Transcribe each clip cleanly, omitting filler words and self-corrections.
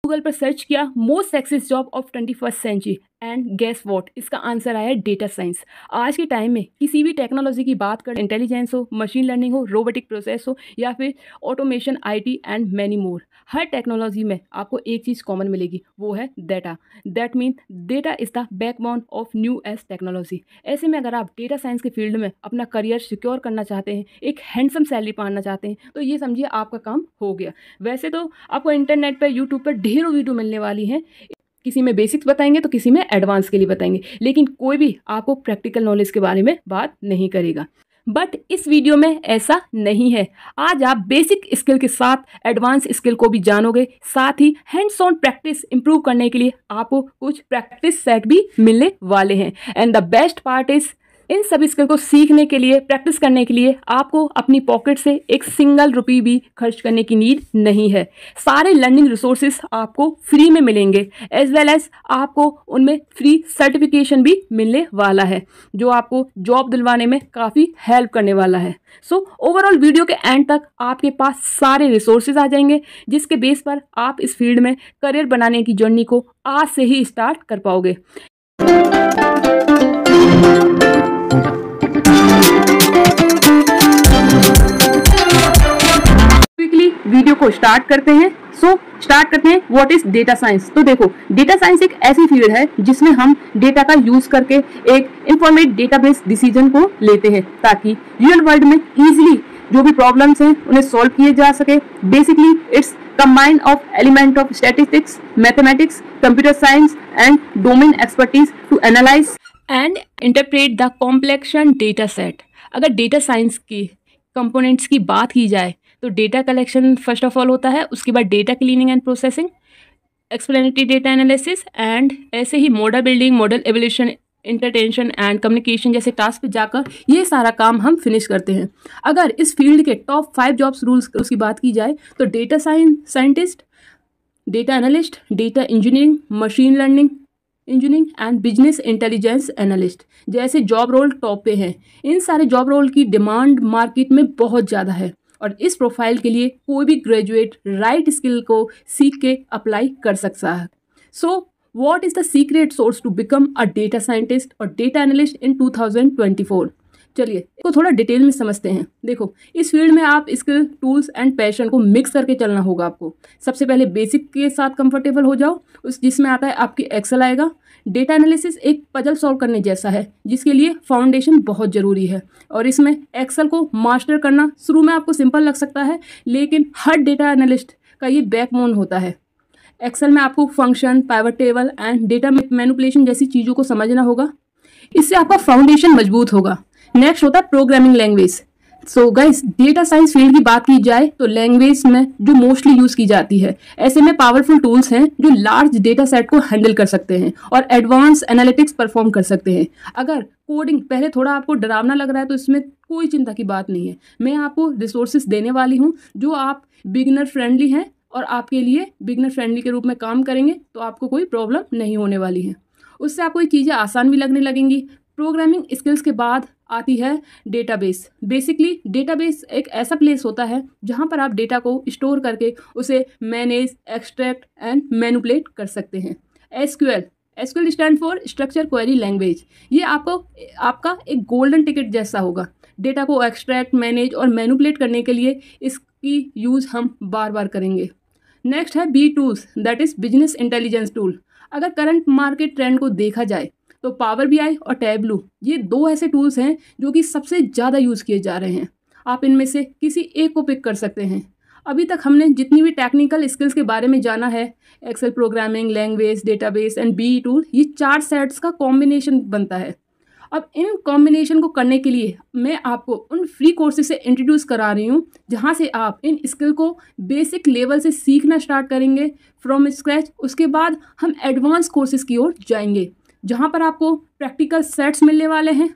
Google पर search किया most sexist job of 21st century and guess what, इसका answer आया डेटा साइंस। आज के टाइम में किसी भी टेक्नोलॉजी की बात करें, इंटेलिजेंस हो, मशीन लर्निंग हो, रोबोटिक प्रोसेस हो या फिर automation, IT and many more, her technology में आपको एक चीज़ कॉमन मिलेगी, वो है data. That mean data is the backbone of new age technology. ऐसे में अगर आप डेटा साइंस के फील्ड में अपना करियर सिक्योर करना चाहते हैं, एक हैंडसम सैलरी पाना चाहते हैं, तो ये समझिए आपका काम हो गया। वैसे तो आपको इंटरनेट पर, यूट्यूब पर ढेरों वीडियो मिलने वाली हैं, किसी में बेसिक्स बताएंगे तो किसी में एडवांस के लिए बताएंगे, लेकिन कोई भी आपको प्रैक्टिकल नॉलेज के बारे में बात नहीं करेगा। बट इस वीडियो में ऐसा नहीं है। आज आप बेसिक स्किल के साथ एडवांस स्किल को भी जानोगे, साथ ही हैंड्स ऑन प्रैक्टिस इंप्रूव करने के लिए आपको कुछ प्रैक्टिस सेट भी मिलने वाले हैं। And the best part is, इन सभी स्किल को सीखने के लिए, प्रैक्टिस करने के लिए आपको अपनी पॉकेट से एक सिंगल रुपी भी खर्च करने की नीड नहीं है। सारे लर्निंग रिसोर्सेज आपको फ्री में मिलेंगे, एज वेल एज आपको उनमें फ्री सर्टिफिकेशन भी मिलने वाला है, जो आपको जॉब दिलवाने में काफ़ी हेल्प करने वाला है। सो ओवरऑल वीडियो के एंड तक आपके पास सारे रिसोर्सेज आ जाएंगे, जिसके बेस पर आप इस फील्ड में करियर बनाने की जर्नी को आज से ही स्टार्ट कर पाओगे। वीडियो को स्टार्ट करते हैं। स्टार्ट करते हैं व्हाट इज डेटा साइंस। तो देखो, डेटा साइंस एक ऐसी फील्ड है जिसमें हम डेटा का यूज करके एक इंफॉर्मेट डेटाबेस डिसीजन को लेते हैं, ताकि रियल वर्ल्ड में इजीली जो भी प्रॉब्लम्स हैं उन्हें सॉल्व किए जा सके। Basically it's combine of element of statistics, mathematics, computer science and domain expertise to analyse and interpret the complex data set. अगर डेटा साइंस की कंपोनेंट्स की बात की जाए तो data collection first of all होता है, उसके बाद data cleaning and processing, explanatory data analysis and ऐसे ही model building, model evolution, interpretation and communication जैसे टास्क पे जाकर ये सारा काम हम फिनिश करते हैं। अगर इस फील्ड के टॉप 5 जॉब्स रूल्स की बात की जाए तो data scientist, data analyst, data engineering, machine learning engineering and business intelligence analyst जैसे जॉब रोल टॉप पे हैं। इन सारे जॉब रोल की डिमांड मार्केट में बहुत ज़्यादा है और इस प्रोफाइल के लिए कोई भी ग्रेजुएट राइट स्किल को सीख के अप्लाई कर सकता है। So what is the secret source to become a data scientist और डेटा एनालिस्ट इन 2024? चलिए इसको थोड़ा डिटेल में समझते हैं। देखो, इस फील्ड में आप स्किल, टूल्स एंड पैशन को मिक्स करके चलना होगा आपको। सबसे पहले बेसिक के साथ कंफर्टेबल हो जाओ, उस जिसमें आता है आपकी एक्सेल आएगा। डेटा एनालिसिस एक पजल सॉल्व करने जैसा है, जिसके लिए फाउंडेशन बहुत ज़रूरी है और इसमें एक्सेल को मास्टर करना शुरू में आपको सिंपल लग सकता है, लेकिन हर डेटा एनालिस्ट का ये बैकबोन होता है। एक्सेल में आपको function, pivot table and data manipulation जैसी चीज़ों को समझना होगा, इससे आपका फाउंडेशन मजबूत होगा। नेक्स्ट होता है programming language. So guys, data science field की बात की जाए तो लैंग्वेज में जो मोस्टली यूज़ की जाती है, ऐसे में पावरफुल टूल्स हैं जो लार्ज डेटा सेट को हैंडल कर सकते हैं और एडवांस एनालिटिक्स परफॉर्म कर सकते हैं। अगर कोडिंग पहले थोड़ा आपको डरावना लग रहा है तो इसमें कोई चिंता की बात नहीं है। मैं आपको रिसोर्सेज देने वाली हूँ जो आप बिगिनर फ्रेंडली हैं और आपके लिए बिगिनर फ्रेंडली के रूप में काम करेंगे, तो आपको कोई प्रॉब्लम नहीं होने वाली है। उससे आपको ये चीज़ें आसान भी लगने लगेंगी। प्रोग्रामिंग स्किल्स के बाद आती है डेटाबेस। बेसिकली डेटाबेस एक ऐसा प्लेस होता है जहां पर आप डेटा को स्टोर करके उसे मैनेज, एक्सट्रैक्ट एंड मैनिपुलेट कर सकते हैं। SQL stand for structure query language. ये आपका एक गोल्डन टिकट जैसा होगा। डेटा को एक्सट्रैक्ट, मैनेज और मैनिपुलेट करने के लिए इसकी यूज़ हम बार बार करेंगे। नेक्स्ट है B tools, that is business intelligence tool. अगर करंट मार्केट ट्रेंड को देखा जाए तो पावर बीआई और टैबलू ये 2 ऐसे टूल्स हैं जो कि सबसे ज़्यादा यूज़ किए जा रहे हैं। आप इनमें से किसी एक को पिक कर सकते हैं। अभी तक हमने जितनी भी टेक्निकल स्किल्स के बारे में जाना है, Excel, programming language, database and B tool, ये 4 सेट्स का कॉम्बिनेशन बनता है। अब इन कॉम्बिनेशन को करने के लिए मैं आपको उन फ्री कोर्सेज से इंट्रोड्यूस करा रही हूँ, जहाँ से आप इन स्किल को बेसिक लेवल से सीखना स्टार्ट करेंगे फ्रॉम स्क्रैच। उसके बाद हम एडवांस कोर्सेज की ओर जाएंगे, जहाँ पर आपको प्रैक्टिकल सेट्स मिलने वाले हैं।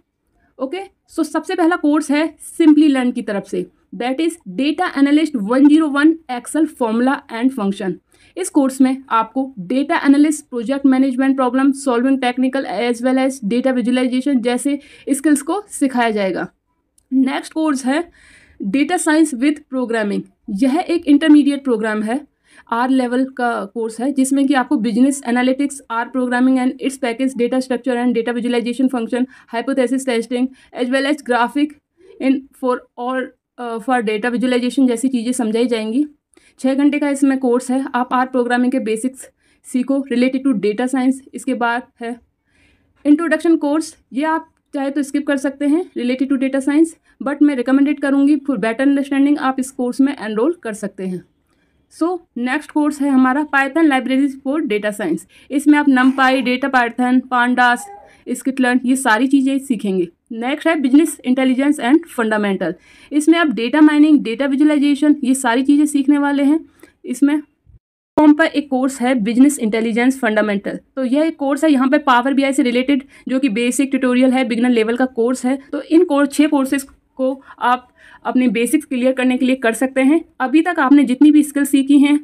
ओके, सो सबसे पहला कोर्स है सिंपली लर्न की तरफ से, that is data analyst 101 Excel formula and function. इस कोर्स में आपको data analyst, project management, problem solving, technical as well as data visualisation जैसे स्किल्स को सिखाया जाएगा। नेक्स्ट कोर्स है डेटा साइंस विद प्रोग्रामिंग। यह एक इंटरमीडिएट प्रोग्राम है। आर लेवल का कोर्स है, जिसमें कि आपको business analytics, R programming and its package, data structure and data visualisation function, hypothesis testing as well as graphic in for data visualisation जैसी चीज़ें समझाई जाएंगी। 6 घंटे का इसमें कोर्स है। आप आर प्रोग्रामिंग के बेसिक्स सीखो रिलेटेड टू डेटा साइंस। इसके बाद है इंट्रोडक्शन कोर्स, ये आप चाहे तो स्किप कर सकते हैं related to data science, but मैं रिकमेंडेड करूँगी फॉर बेटर अंडरस्टैंडिंग आप इस कोर्स में एनरोल कर सकते हैं। सो नेक्स्ट कोर्स है हमारा Python libraries for data science. इसमें आप नमपाई, डेटा पाइथन, पांडास, स्किटलर्न ये सारी चीज़ें सीखेंगे। नेक्स्ट है बिजनेस इंटेलिजेंस एंड फंडामेंटल। इसमें आप डेटा माइनिंग, डेटा विजुअलाइजेशन ये सारी चीज़ें सीखने वाले हैं। इसमें फॉर्म पर एक कोर्स है बिजनेस इंटेलिजेंस फंडामेंटल। तो यह एक कोर्स है, यहाँ पे पावर बीआई से रिलेटेड जो कि बेसिक ट्यूटोरियल है, बिगिनर लेवल का कोर्स है। तो इन 6 कोर्सेज को आप अपने बेसिक्स क्लियर करने के लिए कर सकते हैं। अभी तक आपने जितनी भी स्किल सीखी हैं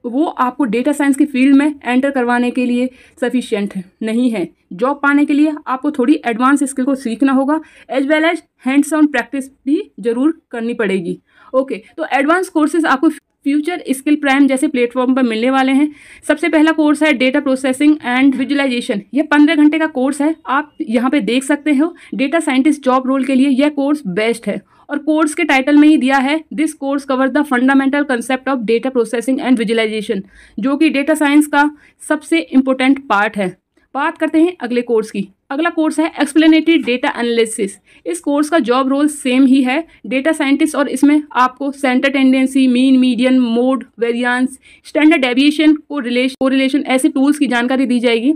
वो आपको डेटा साइंस की फील्ड में एंटर करवाने के लिए सफिशिएंट नहीं है। जॉब पाने के लिए आपको थोड़ी एडवांस स्किल को सीखना होगा, as well as hands on practice भी जरूर करनी पड़ेगी। ओके, तो एडवांस कोर्सेज आपको फ्यूचर स्किल प्राइम जैसे प्लेटफॉर्म पर मिलने वाले हैं। सबसे पहला कोर्स है डेटा प्रोसेसिंग एंड विजुअलाइजेशन। यह 15 घंटे का कोर्स है। आप यहाँ पे देख सकते हो डेटा साइंटिस्ट जॉब रोल के लिए यह कोर्स बेस्ट है, और कोर्स के टाइटल में ही दिया है this course cover the fundamental concept of data processing and visualisation, जो कि डेटा साइंस का सबसे इम्पोर्टेंट पार्ट है। बात करते हैं अगले कोर्स की। अगला कोर्स है एक्सप्लेनेटरी डेटा एनालिसिस। इस कोर्स का जॉब रोल सेम ही है, डेटा साइंटिस्ट, और इसमें आपको centre tendency, mean, median, mode, variance, standard deviation, correlation ऐसे टूल्स की जानकारी दी जाएगी।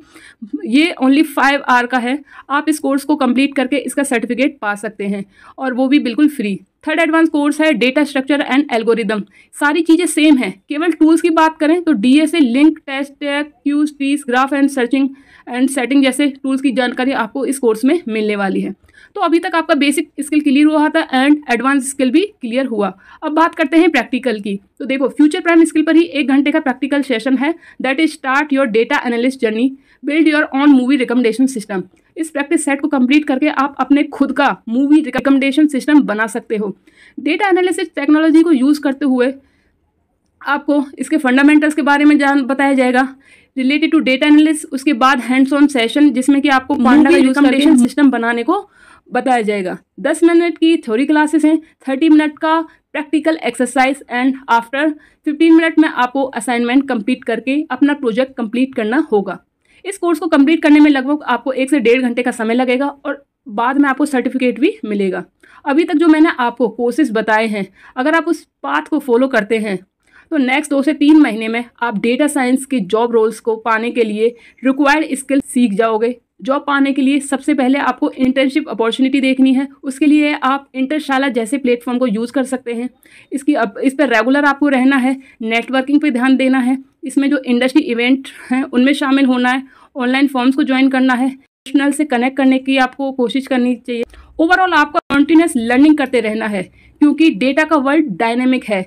ये ओनली 5 आवर का है। आप इस कोर्स को कंप्लीट करके इसका सर्टिफिकेट पा सकते हैं, और वो भी बिल्कुल फ्री। थर्ड एडवांस कोर्स है डेटा स्ट्रक्चर एंड एल्गोरिदम। सारी चीज़ें सेम है, केवल टूल्स की बात करें तो DSA, link, test, queues, trees, graph and searching and setting जैसे टूल्स की जानकारी आपको इस कोर्स में मिलने वाली है। तो अभी तक आपका बेसिक स्किल क्लियर हुआ था एंड एडवांस स्किल भी क्लियर हुआ। अब बात करते हैं प्रैक्टिकल की। तो देखो, फ्यूचर प्राइम स्किल पर ही 1 घंटे का प्रैक्टिकल सेशन है, that is start your data analyst journey, build your on movie recommendation system. इस प्रैक्टिस सेट को कंप्लीट करके आप अपने खुद का मूवी रिकमेंडेशन सिस्टम बना सकते हो। डेटा एनालिसिस टेक्नोलॉजी को यूज़ करते हुए आपको इसके फंडामेंटल्स के बारे में बताया जाएगा रिलेटेड टू डेटा एनालिसिस। उसके बाद हैंड्स ऑन सेशन जिसमें कि आपको पांडा का रिकमेंडेशन सिस्टम बनाने को बताया जाएगा। 10 मिनट की थ्योरी क्लासेस हैं, 30 मिनट का practical exercise, and after 15 minute में आपको असाइनमेंट कंप्लीट करके अपना प्रोजेक्ट कंप्लीट करना होगा। इस कोर्स को कंप्लीट करने में लगभग आपको 1 से 1.5 घंटे का समय लगेगा, और बाद में आपको सर्टिफिकेट भी मिलेगा। अभी तक जो मैंने आपको कोर्सेज बताए हैं, अगर आप उस पाथ को फॉलो करते हैं तो नेक्स्ट 2 से 3 महीने में आप डेटा साइंस के जॉब रोल्स को पाने के लिए रिक्वायर्ड स्किल सीख जाओगे। जॉब पाने के लिए सबसे पहले आपको इंटर्नशिप अपॉर्चुनिटी देखनी है। उसके लिए आप इंटरशाला जैसे प्लेटफॉर्म को यूज़ कर सकते हैं। इस पर रेगुलर आपको रहना है, नेटवर्किंग पे ध्यान देना है, इसमें जो इंडस्ट्री इवेंट हैं उनमें शामिल होना है, ऑनलाइन फॉर्म्स को ज्वाइन करना है, प्रोफेशनल से कनेक्ट करने की आपको कोशिश करनी चाहिए। ओवरऑल आपको कंटिन्यूस लर्निंग करते रहना है, क्योंकि डेटा का वर्ल्ड डायनेमिक है।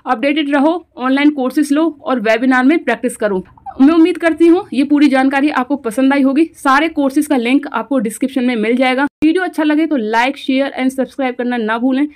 अपडेटेड रहो, ऑनलाइन कोर्सेज लो और वेबिनार में प्रैक्टिस करो। मैं उम्मीद करती हूँ ये पूरी जानकारी आपको पसंद आई होगी। सारे कोर्सेज का लिंक आपको डिस्क्रिप्शन में मिल जाएगा। वीडियो अच्छा लगे तो लाइक, शेयर एंड सब्सक्राइब करना ना भूलें।